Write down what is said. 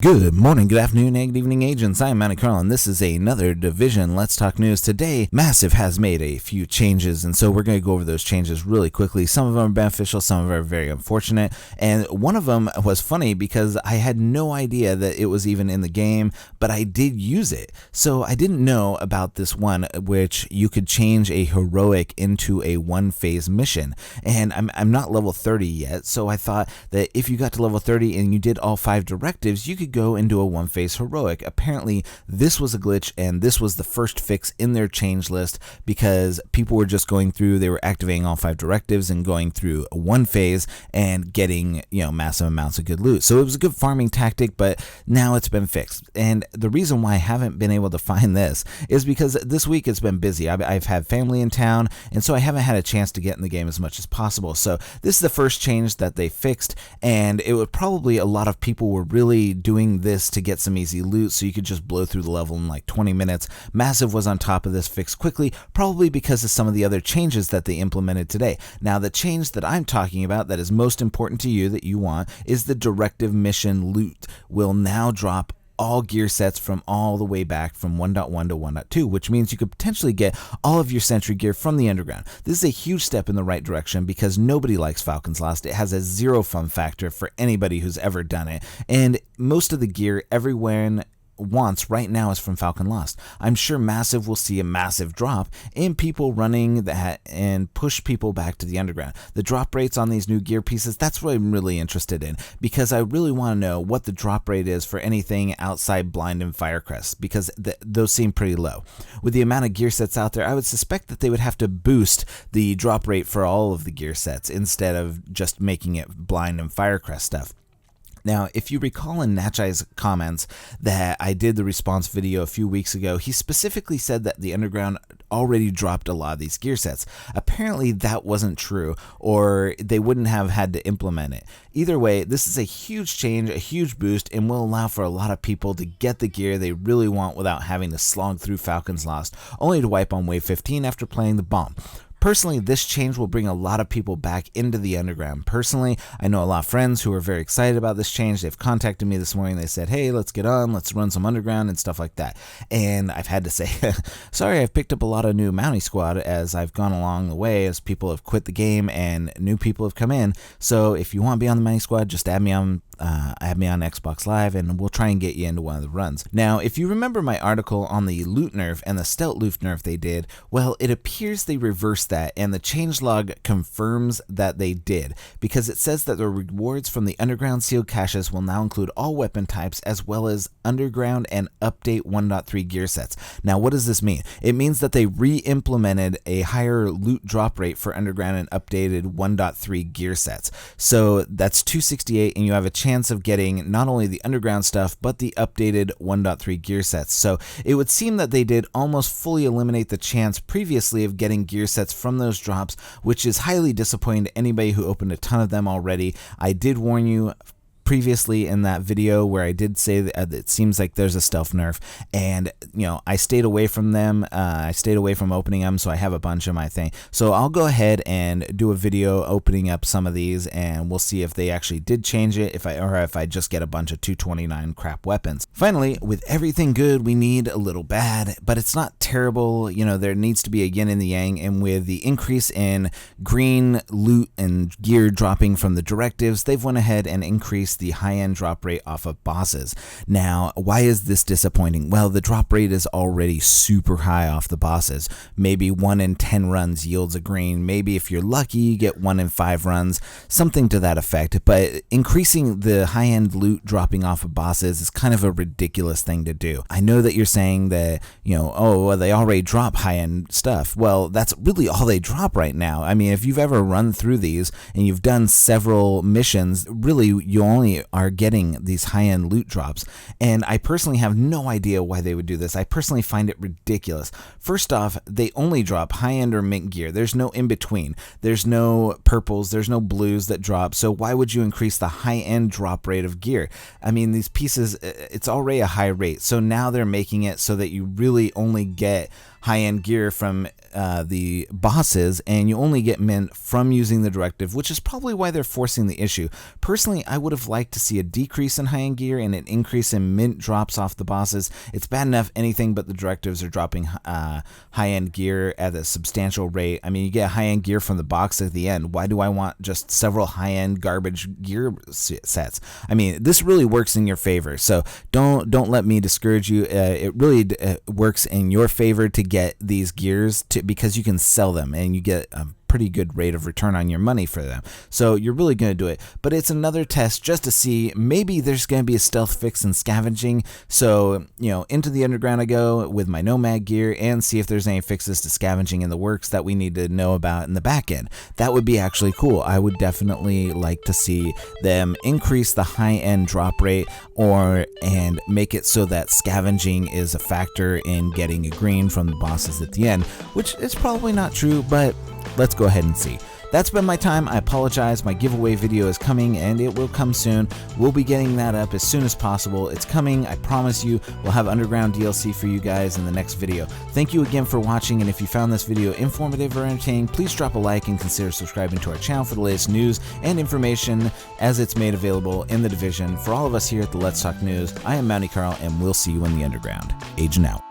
Good morning, good afternoon, and good evening, agents. I'm Matty Carl, and this is another Division Let's Talk News. Today, Massive has made a few changes, and so we're going to go over those changes really quickly. Some of them are beneficial, some of them are very unfortunate, and one of them was funny because I had no idea that it was even in the game, but I did use it. So I didn't know about this one, which you could change a heroic into a one-phase mission, and I'm not level 30 yet, so I thought that if you got to level 30 and you did all 5 directives, you could go into a one-phase heroic. Apparently, this was a glitch, and this was the first fix in their change list because people were just going through, they were activating all 5 directives and going through one phase and getting, massive amounts of good loot. So it was a good farming tactic, but now it's been fixed. And the reason why I haven't been able to find this is because this week it's been busy. I've had family in town, and so I haven't had a chance to get in the game as much as possible. So this is the first change that they fixed, and it was probably a lot of people were really doing this to get some easy loot so you could just blow through the level in like 20 minutes. Massive was on top of this fix quickly, probably because of some of the other changes that they implemented today. Now, the change that I'm talking about that is most important to you that you want is the directive mission loot will now drop all gear sets from all the way back from 1.1 to 1.2, which means you could potentially get all of your sentry gear from the underground. This is a huge step in the right direction because nobody likes Falcon's Lost. It has a 0 fun factor for anybody who's ever done it, and most of the gear everyone wants right now is from Falcon Lost. I'm sure Massive will see a massive drop in people running that and push people back to the underground. The drop rates on these new gear pieces, that's what I'm really interested in because I really want to know what the drop rate is for anything outside Blind and Firecrest because those seem pretty low. With the amount of gear sets out there, I would suspect that they would have to boost the drop rate for all of the gear sets instead of just making it Blind and Firecrest stuff. Now, if you recall in Natchai's comments that I did the response video a few weeks ago, he specifically said that the underground already dropped a lot of these gear sets. Apparently that wasn't true, or they wouldn't have had to implement it. Either way, this is a huge change, a huge boost, and will allow for a lot of people to get the gear they really want without having to slog through Falcon's Lost, only to wipe on wave 15 after playing the bomb. Personally, this change will bring a lot of people back into the underground. Personally, I know a lot of friends who are very excited about this change. They've contacted me this morning. They said, hey, let's get on, let's run some underground and stuff like that. And I've had to say, sorry, I've picked up a lot of new Mountie Squad as I've gone along the way, as people have quit the game and new people have come in. So if you want to be on the Mountie Squad, just add me on Xbox Live and we'll try and get you into one of the runs. Now, if you remember my article on the loot nerf and the stealth loot nerf they did, well, it appears they reversed that, and the changelog confirms that they did because it says that the rewards from the underground sealed caches will now include all weapon types as well as underground and update 1.3 gear sets. Now, what does this mean? It means that they re-implemented a higher loot drop rate for underground and updated 1.3 gear sets. So that's 268, and you have a chance of getting not only the underground stuff but the updated 1.3 gear sets. So it would seem that they did almost fully eliminate the chance previously of getting gear sets from those drops, which is highly disappointing to anybody who opened a ton of them already. I did warn you previously in that video where I did say that it seems like there's a stealth nerf, and I stayed away from them. I stayed away from opening them, so I have a bunch of my thing. So I'll go ahead and do a video opening up some of these, and we'll see if they actually did change it, if I just get a bunch of 229 crap weapons. Finally, with everything good, we need a little bad, but it's not terrible. There needs to be a yin and the yang, and with the increase in green loot and gear dropping from the directives, they've went ahead and increased the high-end drop rate off of bosses. Now, why is this disappointing? Well, the drop rate is already super high off the bosses. Maybe 1 in 10 runs yields a green. Maybe if you're lucky, you get 1 in 5 runs, something to that effect. But increasing the high-end loot dropping off of bosses is kind of a ridiculous thing to do. I know that you're saying that, oh, well, they already drop high-end stuff. Well, that's really all they drop right now. I mean, if you've ever run through these and you've done several missions, really, you only are getting these high-end loot drops, and I personally have no idea why they would do this. I personally find it ridiculous. First off, they only drop high-end or mint gear. There's no in-between. There's no purples, there's no blues that drop, so why would you increase the high-end drop rate of gear? I mean, these pieces, it's already a high rate, so now they're making it so that you really only get high-end gear from the bosses, and you only get mint from using the directive, which is probably why they're forcing the issue. Personally, I would have liked to see a decrease in high-end gear and an increase in mint drops off the bosses. It's bad enough anything but the directives are dropping high-end gear at a substantial rate. I mean, you get high-end gear from the box at the end. Why do I want just several high-end garbage gear sets? I mean, this really works in your favor, so don't let me discourage you. It really works in your favor to get these gears because you can sell them and you get a pretty good rate of return on your money for them. So you're really going to do it. But it's another test just to see maybe there's going to be a stealth fix in scavenging. So, into the underground I go with my nomad gear and see if there's any fixes to scavenging in the works that we need to know about in the back end. That would be actually cool. I would definitely like to see them increase the high-end drop rate and make it so that scavenging is a factor in getting a green from the bosses at the end, which is probably not true, but let's go ahead and see. That's been my time. I apologize. My giveaway video is coming and it will come soon. We'll be getting that up as soon as possible. It's coming. I promise you. We'll have Underground DLC for you guys in the next video. Thank you again for watching, and if you found this video informative or entertaining, please drop a like and consider subscribing to our channel for the latest news and information as it's made available in the Division. For all of us here at the Let's Talk News, I am Mounty Carl, and we'll see you in the Underground. Agent out.